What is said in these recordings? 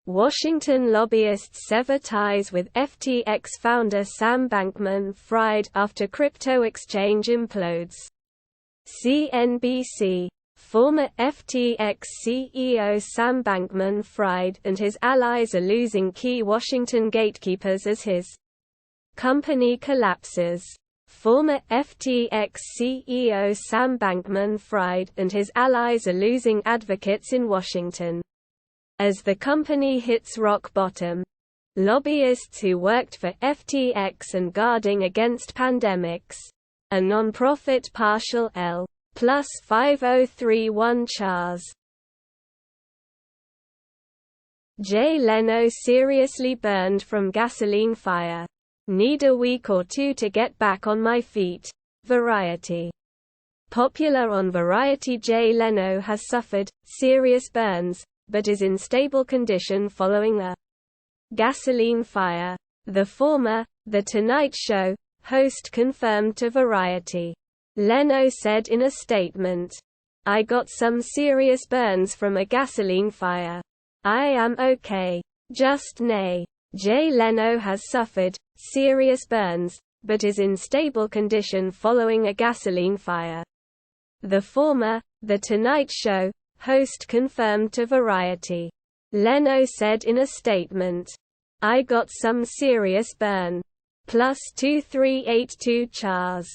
Washington lobbyists sever ties with FTX founder Sam Bankman-Fried after crypto exchange implodes. CNBC. Former FTX CEO Sam Bankman-Fried and his allies are losing key Washington gatekeepers as his company collapses. Former FTX CEO Sam Bankman-Fried and his allies are losing advocates in Washington as the company hits rock bottom. Lobbyists who worked for FTX and Guarding Against Pandemics, a nonprofit partial L. plus 5031 Chars. Jay Leno seriously burned from gasoline fire. Need a week or two to get back on my feet. Variety. Popular on Variety, Jay Leno has suffered serious burns, but is in stable condition following a gasoline fire. The former The Tonight Show host confirmed to Variety. Leno said in a statement, "I got some serious burns from a gasoline fire. I am okay. Just nay." Jay Leno has suffered serious burns, but is in stable condition following a gasoline fire. The former The Tonight Show host confirmed to Variety. Leno said in a statement, "I got some serious burn. Plus 2382 Chars."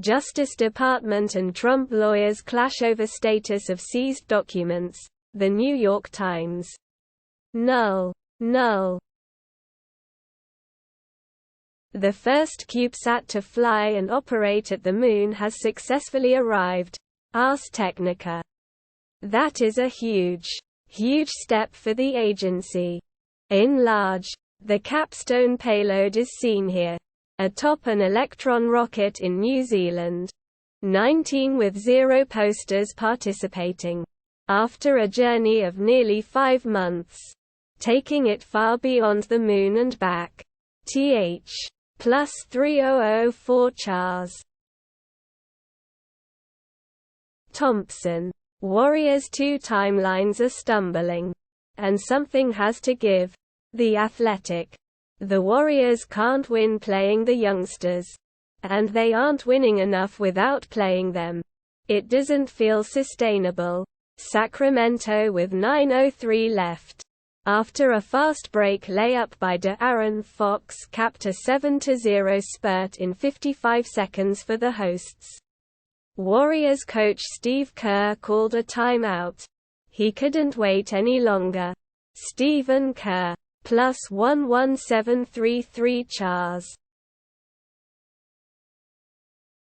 Justice Department and Trump lawyers clash over status of seized documents. The New York Times. Null. The first CubeSat to fly and operate at the Moon has successfully arrived. Ars Technica. That is a huge step for the agency. In large, the capstone payload is seen here. Atop an Electron rocket in New Zealand. 19 with 0 posters participating. After a journey of nearly 5 months. Taking it far beyond the Moon and back. Th. Plus 3004 Chars. Thompson. Warriors 2 timelines are stumbling. And something has to give. The Athletic. The Warriors can't win playing the youngsters. And they aren't winning enough without playing them. It doesn't feel sustainable. Sacramento with 9:03 left. After a fast break layup by De'Aaron Fox capped a 7-0 spurt in 55 seconds for the hosts. Warriors coach Steve Kerr called a timeout. He couldn't wait any longer. Stephen Kerr. Plus 11733 Chars.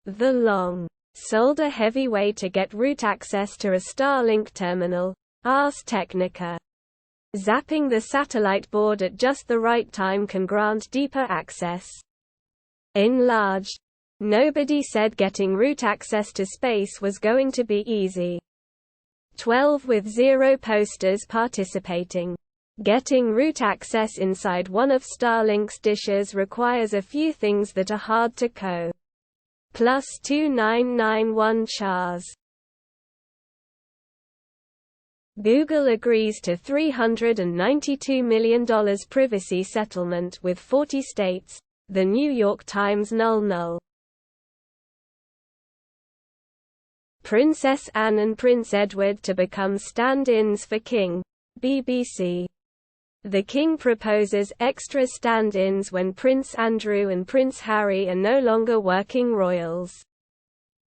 The Long. Sold a heavy way to get route access to a Starlink terminal. Ars Technica. Zapping the satellite board at just the right time can grant deeper access. In large, nobody said getting route access to space was going to be easy. 12 with 0 posters participating. Getting route access inside one of Starlink's dishes requires a few things that are hard to code. Plus 2991 Chars. Google agrees to $392 million privacy settlement with 40 states. The New York Times. Null. Princess Anne and Prince Edward to become stand-ins for King. BBC. The King proposes extra stand-ins when Prince Andrew and Prince Harry are no longer working royals.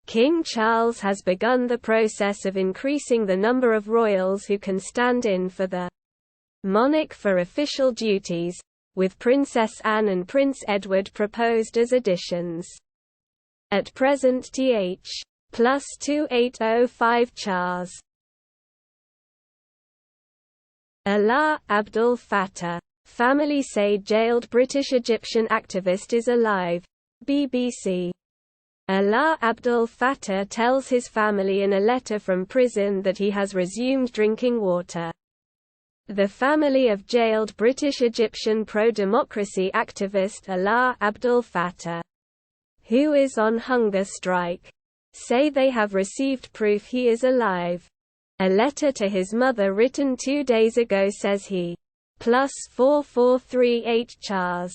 King Charles has begun the process of increasing the number of royals who can stand in for the monarch for official duties, with Princess Anne and Prince Edward proposed as additions. At present Th. Plus 2805 Chars. Alaa Abdul Fattah. Family say jailed British Egyptian activist is alive. BBC. Alaa Abdul Fattah tells his family in a letter from prison that he has resumed drinking water. The family of jailed British Egyptian pro-democracy activist Alaa Abdul Fattah, who is on hunger strike, say they have received proof he is alive. A letter to his mother written 2 days ago says he +4438 Chars.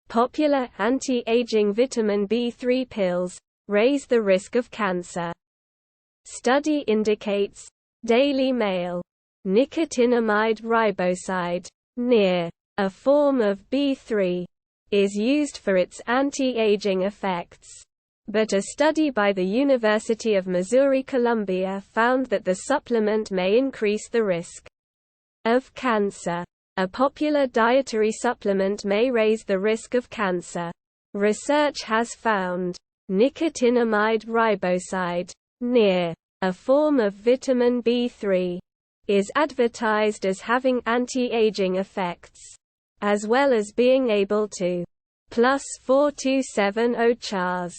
Popular anti-aging vitamin B3 pills raise the risk of cancer. Study indicates. Daily Mail. Nicotinamide riboside, NIR, a form of B3, is used for its anti-aging effects. But a study by the University of Missouri-Columbia found that the supplement may increase the risk of cancer. A popular dietary supplement may raise the risk of cancer. Research has found nicotinamide riboside, NIR, a form of vitamin B3, is advertised as having anti-aging effects, as well as being able to +4270 Chars.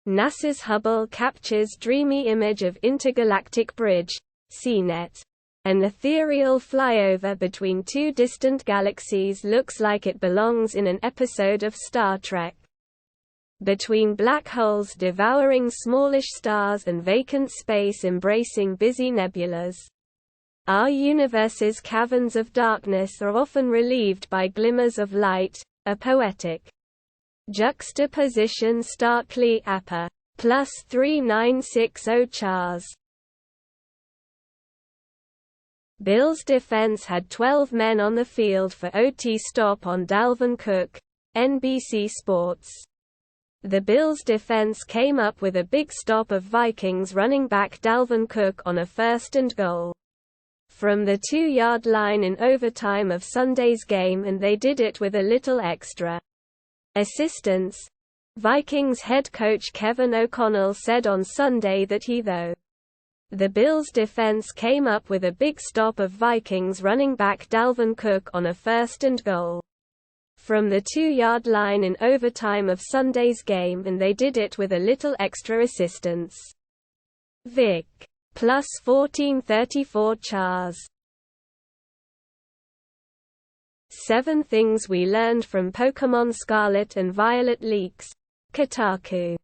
NASA's Hubble captures dreamy image of intergalactic bridge, CNET. An ethereal flyover between two distant galaxies looks like it belongs in an episode of Star Trek. Between black holes devouring smallish stars and vacant space embracing busy nebulas, our universe's caverns of darkness are often relieved by glimmers of light, a poetic juxtaposition starkly appa. +3960 Chars. Bills defense had 12 men on the field for OT stop on Dalvin Cook, NBC Sports. The Bills defense came up with a big stop of Vikings running back Dalvin Cook on a 1st and goal from the 2-yard line in overtime of Sunday's game, and they did it with a little extra assistance. Vikings head coach Kevin O'Connell said on Sunday that the Bills' defense came up with a big stop of Vikings running back Dalvin Cook on a 1st and goal from the 2-yard line in overtime of Sunday's game, and they did it with a little extra assistance. Vic. +1434 Chars. 7 Things We Learned from Pokémon Scarlet and Violet Leaks. Kotaku.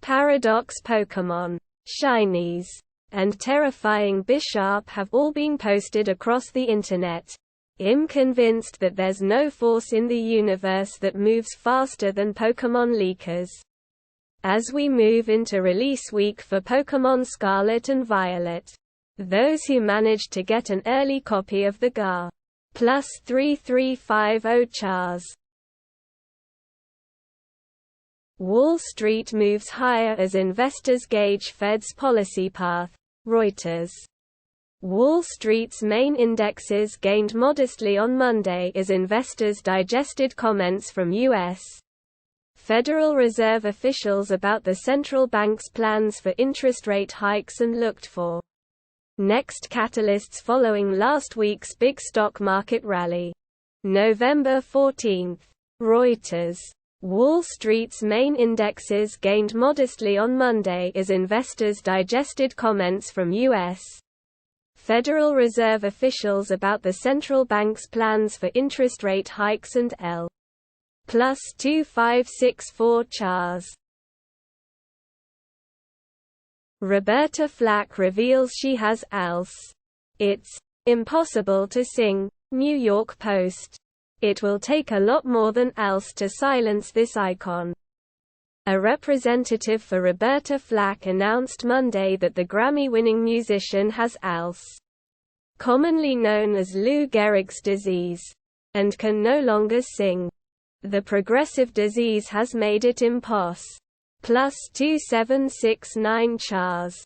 Paradox Pokémon, Shinies, and Terrifying Bisharp have all been posted across the Internet. I'm convinced that there's no force in the universe that moves faster than Pokémon leakers. As we move into release week for Pokémon Scarlet and Violet, those who managed to get an early copy of the GA +3350 Chars. Wall Street moves higher as investors gauge Fed's policy path. Reuters. Wall Street's main indexes gained modestly on Monday as investors digested comments from U.S. Federal Reserve officials about the central bank's plans for interest rate hikes and looked for next catalysts following last week's big stock market rally. November 14. Reuters. Wall Street's main indexes gained modestly on Monday as investors digested comments from U.S. Federal Reserve officials about the central bank's plans for interest rate hikes and L. +2564 Chars. Roberta Flack reveals she has ALS. It's impossible to sing. New York Post. It will take a lot more than ALS to silence this icon. A representative for Roberta Flack announced Monday that the Grammy-winning musician has ALS, commonly known as Lou Gehrig's disease, and can no longer sing. The progressive disease has made it impossible. +2769 Chars.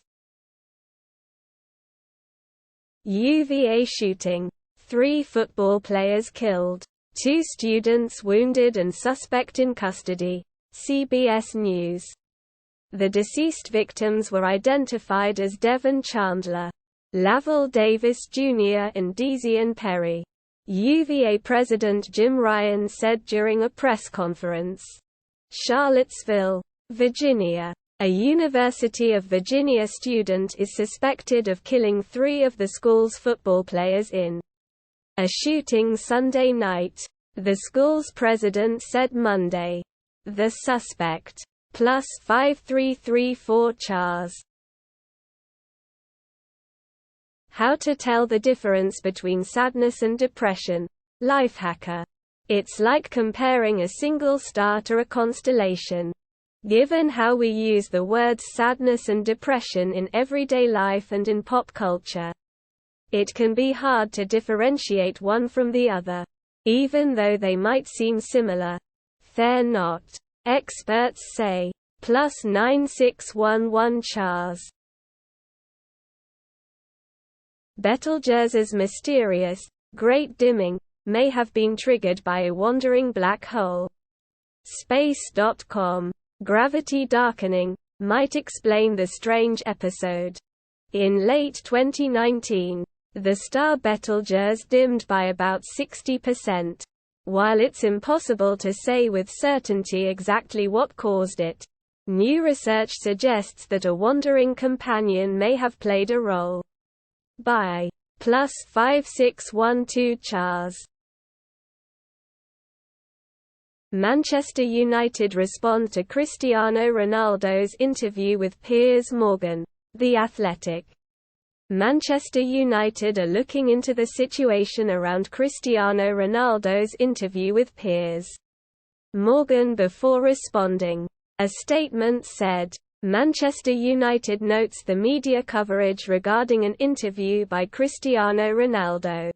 UVA shooting. 3 football players killed. 2 students wounded and suspect in custody. CBS News. The deceased victims were identified as Devon Chandler, Lavelle Davis Jr. and Dezian Perry. UVA President Jim Ryan said during a press conference. Charlottesville, Virginia. A University of Virginia student is suspected of killing 3 of the school's football players in a shooting Sunday night, the school's president said Monday. The suspect, plus 5334 chars. How to tell the difference between sadness and depression. Lifehacker. It's like comparing a single star to a constellation. Given how we use the words sadness and depression in everyday life and in pop culture, it can be hard to differentiate one from the other. Even though they might seem similar, they're not. Experts say. Plus 9611 chars. Betelgeuse's mysterious, great dimming, may have been triggered by a wandering black hole. Space.com. Gravity darkening might explain the strange episode. In late 2019, the star Betelgeuse dimmed by about 60%. While it's impossible to say with certainty exactly what caused it, new research suggests that a wandering companion may have played a role. By plus 5612 chars. Manchester United respond to Cristiano Ronaldo's interview with Piers Morgan. The Athletic. Manchester United are looking into the situation around Cristiano Ronaldo's interview with Piers Morgan before responding. A statement said, Manchester United notes the media coverage regarding an interview by Cristiano Ronaldo.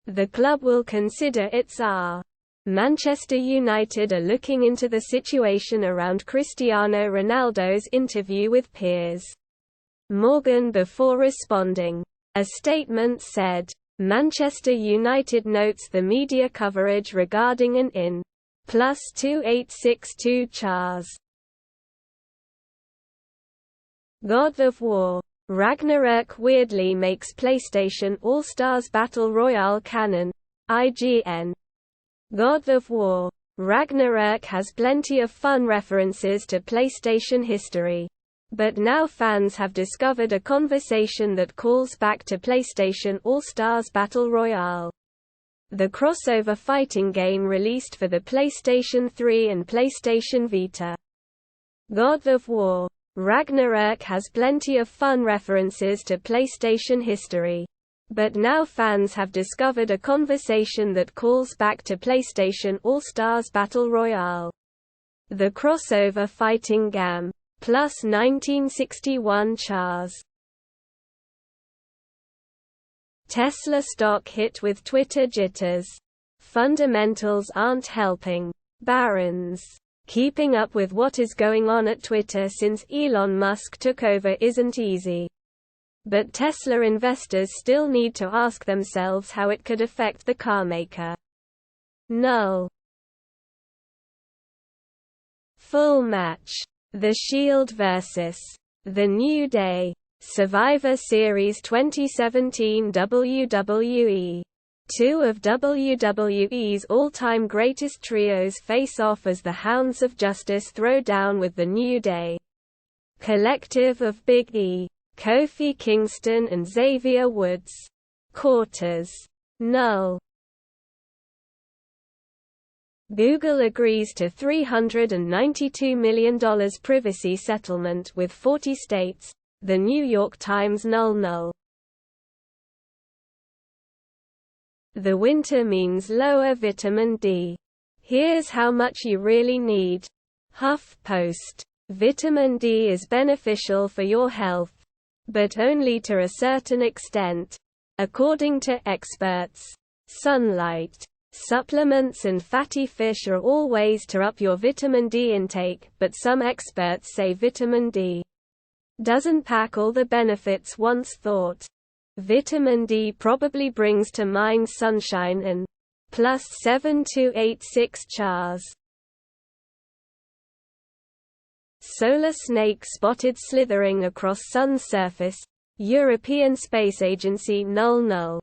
The club will consider its R. Manchester United are looking into the situation around Cristiano Ronaldo's interview with Piers Morgan before responding. A statement said, Manchester United notes the media coverage regarding an in plus 2862 chars. God of War. Ragnarök weirdly makes PlayStation All-Stars Battle Royale canon. IGN. God of War. Ragnarök has plenty of fun references to PlayStation history. But now fans have discovered a conversation that calls back to PlayStation All-Stars Battle Royale, the crossover fighting game released for the PlayStation 3 and PlayStation Vita. God of War. Ragnarök has plenty of fun references to PlayStation history. But now fans have discovered a conversation that calls back to PlayStation All-Stars Battle Royale, the crossover fighting game. Plus 1961 chars. Tesla stock hit with Twitter jitters. Fundamentals aren't helping. Barron's. Keeping up with what is going on at Twitter since Elon Musk took over isn't easy. But Tesla investors still need to ask themselves how it could affect the carmaker. Null. Full match. The Shield vs. The New Day. Survivor Series 2017 WWE. Two of WWE's all-time greatest trios face off as the Hounds of Justice throw down with the New Day collective of Big E, Kofi Kingston and Xavier Woods. Quarters. Null. Google agrees to $392 million privacy settlement with 40 states. The New York Times. Null. The winter means lower vitamin D. Here's how much you really need. HuffPost. Vitamin D is beneficial for your health, but only to a certain extent. According to experts, sunlight, supplements and fatty fish are all ways to up your vitamin D intake, but some experts say vitamin D doesn't pack all the benefits once thought. Vitamin D probably brings to mind sunshine and plus 7286 chars. Solar snake spotted slithering across Sun's surface. European Space Agency. Null.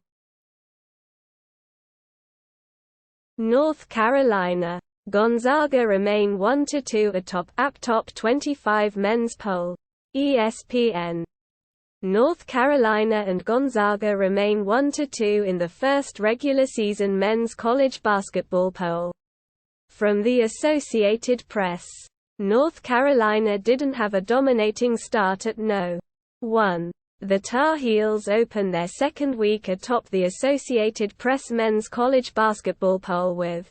North Carolina. Gonzaga remain 1-2 atop top 25 men's poll. ESPN. North Carolina and Gonzaga remain 1-2 in the first regular season men's college basketball poll. From the Associated Press. North Carolina didn't have a dominating start at No. 1. The Tar Heels open their second week atop the Associated Press men's college basketball poll with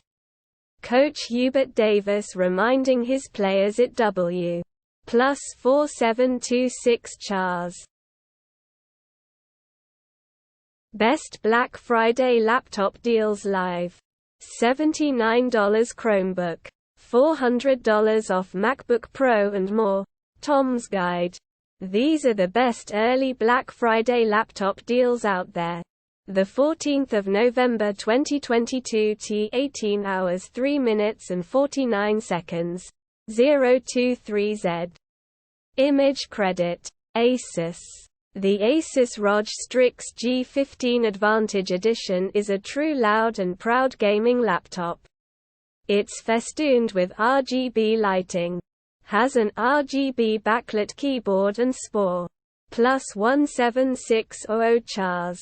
Coach Hubert Davis reminding his players it W. plus 4726 Chars. Best Black Friday Laptop Deals Live. $79 Chromebook. $400 off MacBook Pro and more. Tom's Guide. These are the best early Black Friday laptop deals out there. The 14th of November 2022 T 18 hours 3 minutes and 49 seconds. 023Z. Image credit. Asus. The Asus ROG Strix G15 Advantage Edition is a true loud and proud gaming laptop. It's festooned with RGB lighting. Has an RGB backlit keyboard and SPOR. plus 17600 Chars.